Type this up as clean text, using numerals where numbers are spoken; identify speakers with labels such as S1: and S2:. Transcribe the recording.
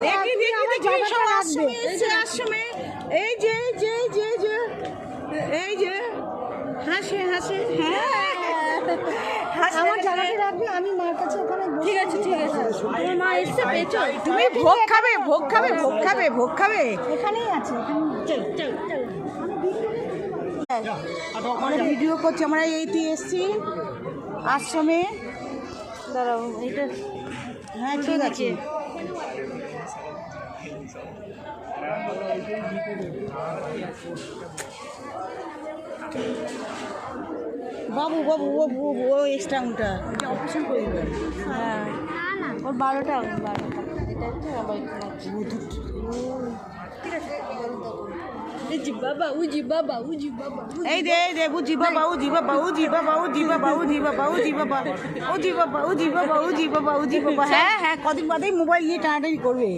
S1: দেখি সব আশ্রমে এই যে হাসে হ্যাঁ
S2: আমার জায়গাটা রাখবি, আমি মার কাছে ওখানে।
S1: ঠিক আছে তোমার মা এসে পেয়েছো, তুমি ভোগ খাবে
S2: এখানেই আছে,
S1: চল আমরা ভিডিও করছি, আমরা এইতে এসছি আশ্রমে।
S2: দাঁড়াও, এটা
S1: হ্যাঁ ঠিক আছে। বাবু ও এক্সট্রাটা অপারেশন করে দেবে।
S2: হ্যাঁ, ওর 12টা এটা হচ্ছে আবার
S1: এই দে বুঝি বাবা হ্যাঁ কদিন বাদেই মোবাইল নিয়ে টানাটানি করবে।